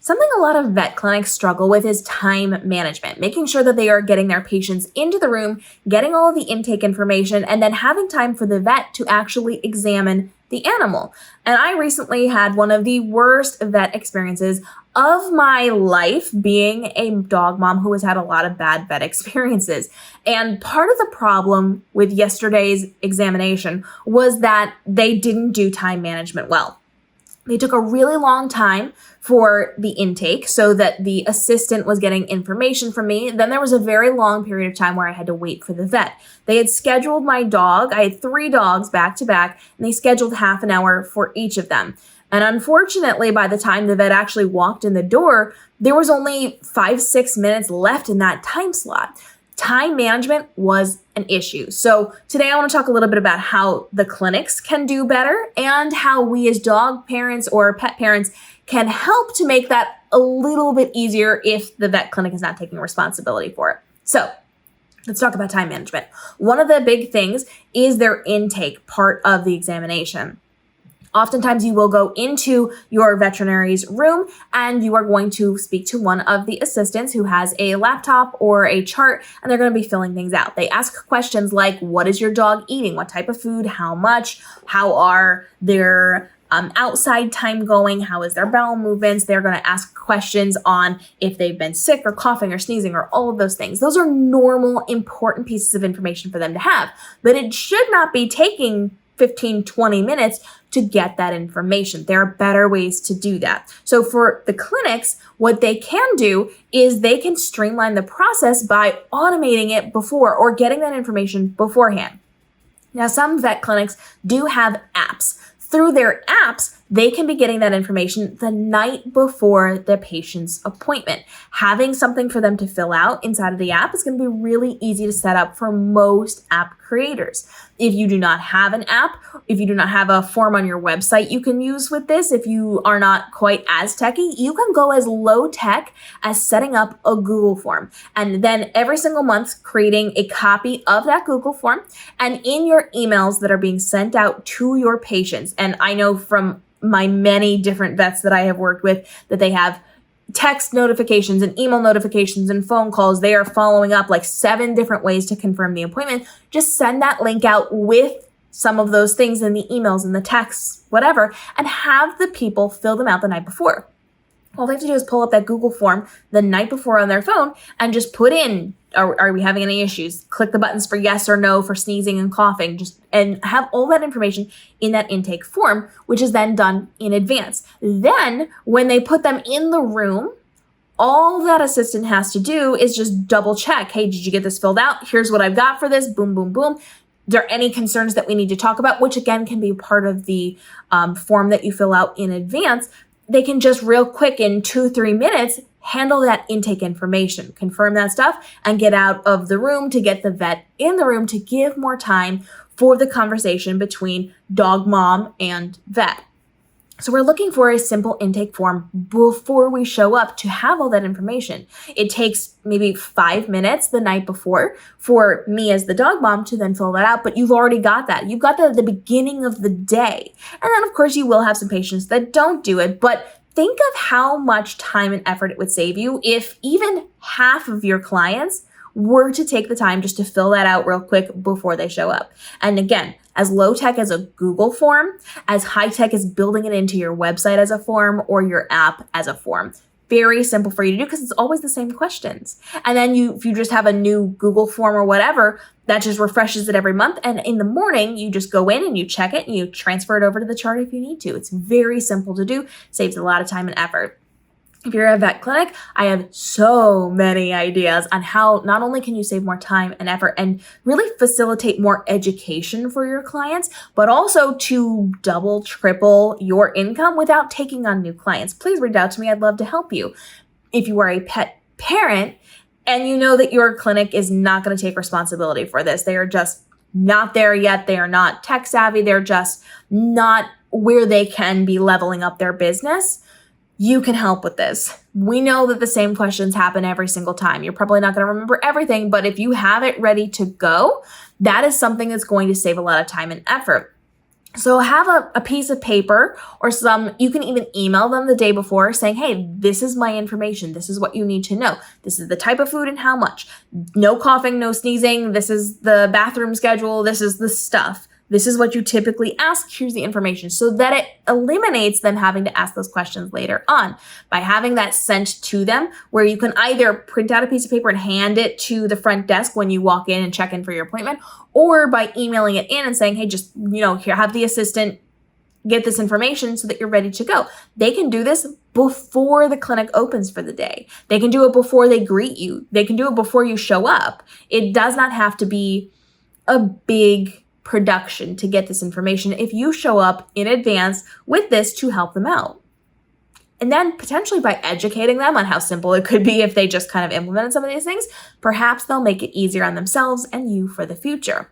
Something a lot of vet clinics struggle with is time management, making sure that they are getting their patients into the room, getting all of the intake information, and then having time for the vet to actually examine the animal. And I recently had one of the worst vet experiences of my life, being a dog mom who has had a lot of bad vet experiences. And part of the problem with yesterday's examination was that they didn't do time management well. They took a really long time for the intake so that the assistant was getting information from me. Then there was a very long period of time where I had to wait for the vet. They had scheduled my dog. I had 3 dogs back to back, and they scheduled half an hour for each of them. And unfortunately, by the time the vet actually walked in the door, there was only 5-6 minutes left in that time slot. Time management was an issue. So today I want to talk a little bit about how the clinics can do better and how we as dog parents or pet parents can help to make that a little bit easier if the vet clinic is not taking responsibility for it. So let's talk about time management. One of the big things is their intake part of the examination. Oftentimes you will go into your veterinary's room and you are going to speak to one of the assistants who has a laptop or a chart, and they're going to be filling things out. They ask questions like, what is your dog eating? What type of food? How much? How are their outside time going? How is their bowel movements? They're going to ask questions on if they've been sick or coughing or sneezing or all of those things. Those are normal, important pieces of information for them to have, but it should not be taking 15-20 minutes to get that information. There are better ways to do that. So for the clinics, what they can do is they can streamline the process by automating it before or getting that information beforehand. Now, some vet clinics do have apps. Through their apps, they can be getting that information the night before the patient's appointment. Having something for them to fill out inside of the app is going to be really easy to set up for most app creators. If you do not have an app, if you do not have a form on your website you can use with this, if you are not quite as techy, you can go as low tech as setting up a Google form. And then every single month creating a copy of that Google form and in your emails that are being sent out to your patients. And I know from my many different vets that I have worked with that they have text notifications and email notifications and phone calls. They are following up like 7 different ways to confirm the appointment. Just send that link out with some of those things in the emails and the texts, whatever, and have the people fill them out the night before. All they have to do is pull up that Google form the night before on their phone and just put in, are we having any issues? Click the buttons for yes or no for sneezing and coughing, and have all that information in that intake form, which is then done in advance. Then when they put them in the room, all that assistant has to do is just double check. Hey, did you get this filled out? Here's what I've got for this. Boom, boom, boom. Are there any concerns that we need to talk about? Which again can be part of the form that you fill out in advance. They can just real quick in 2-3 minutes handle that intake information, confirm that stuff, and get out of the room to get the vet in the room to give more time for the conversation between dog mom and vet. So we're looking for a simple intake form before we show up to have all that information. It takes maybe 5 minutes the night before for me as the dog mom to then fill that out, but you've already got that. You've got that at the beginning of the day. And then of course you will have some patients that don't do it, but think of how much time and effort it would save you if even half of your clients were to take the time just to fill that out real quick before they show up. And again, as low tech as a Google form, as high tech as building it into your website as a form or your app as a form. Very simple for you to do because it's always the same questions. And then if you just have a new Google form or whatever, that just refreshes it every month. And in the morning, you just go in and you check it and you transfer it over to the chart if you need to. It's very simple to do, saves a lot of time and effort. If you're at a vet clinic, I have so many ideas on how not only can you save more time and effort and really facilitate more education for your clients, but also to double, triple your income without taking on new clients. Please reach out to me. I'd love to help you. If you are a pet parent and you know that your clinic is not going to take responsibility for this, they are just not there yet. They are not tech savvy. They're just not where they can be leveling up their business. You can help with this. We know that the same questions happen every single time. You're probably not going to remember everything, but if you have it ready to go, that is something that's going to save a lot of time and effort. So have a piece of paper or you can even email them the day before saying, hey, this is my information. This is what you need to know. This is the type of food and how much. No coughing, no sneezing. This is the bathroom schedule. This is the stuff. This is what you typically ask. Here's the information, so that it eliminates them having to ask those questions later on. By having that sent to them, where you can either print out a piece of paper and hand it to the front desk when you walk in and check in for your appointment, or by emailing it in and saying, hey, just, here, have the assistant get this information so that you're ready to go. They can do this before the clinic opens for the day. They can do it before they greet you. They can do it before you show up. It does not have to be a big production to get this information if you show up in advance with this to help them out. And then potentially by educating them on how simple it could be if they just kind of implemented some of these things, perhaps they'll make it easier on themselves and you for the future.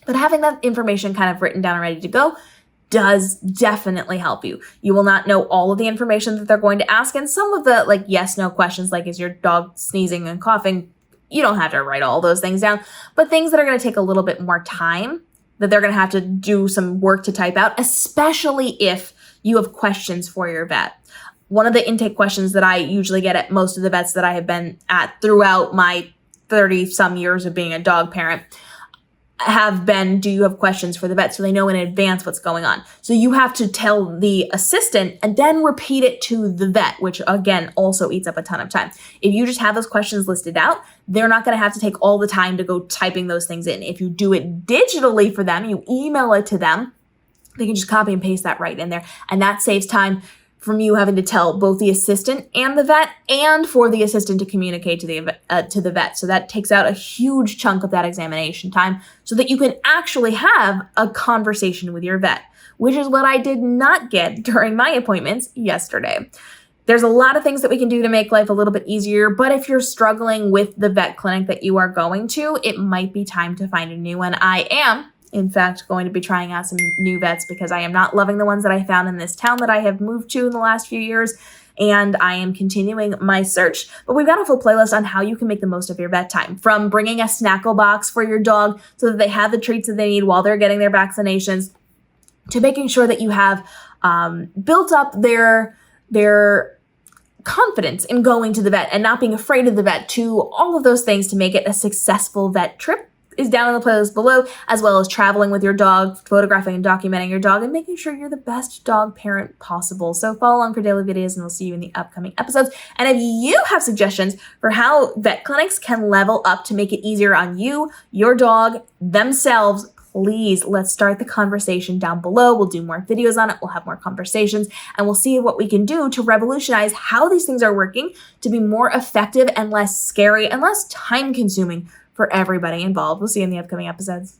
But having that information kind of written down and ready to go does definitely help you. You will not know all of the information that they're going to ask, and some of the yes, no questions, like is your dog sneezing and coughing, you don't have to write all those things down, but things that are going to take a little bit more time that they're going to have to do some work to type out, especially if you have questions for your vet. One of the intake questions that I usually get at most of the vets that I have been at throughout my 30 some years of being a dog parent have been, do you have questions for the vet? So they know in advance what's going on. So you have to tell the assistant and then repeat it to the vet, which again also eats up a ton of time. If you just have those questions listed out, they're not going to have to take all the time to go typing those things in. If you do it digitally for them, you email it to them, they can just copy and paste that right in there. And that saves time from you having to tell both the assistant and the vet, and for the assistant to communicate to the vet. So that takes out a huge chunk of that examination time so that you can actually have a conversation with your vet, which is what I did not get during my appointments yesterday. There's a lot of things that we can do to make life a little bit easier, but if you're struggling with the vet clinic that you are going to, it might be time to find a new one. I am, in fact, going to be trying out some new vets because I am not loving the ones that I found in this town that I have moved to in the last few years, and I am continuing my search. But we've got a full playlist on how you can make the most of your vet time, from bringing a snackle box for your dog so that they have the treats that they need while they're getting their vaccinations, to making sure that you have built up their confidence in going to the vet and not being afraid of the vet, to all of those things to make it a successful vet trip is down in the playlist below, as well as traveling with your dog, photographing and documenting your dog, and making sure you're the best dog parent possible. So follow along for daily videos, and we'll see you in the upcoming episodes. And if you have suggestions for how vet clinics can level up to make it easier on you, your dog, themselves, please, let's start the conversation down below. We'll do more videos on it. We'll have more conversations, and we'll see what we can do to revolutionize how these things are working to be more effective and less scary and less time consuming for everybody involved. We'll see you in the upcoming episodes.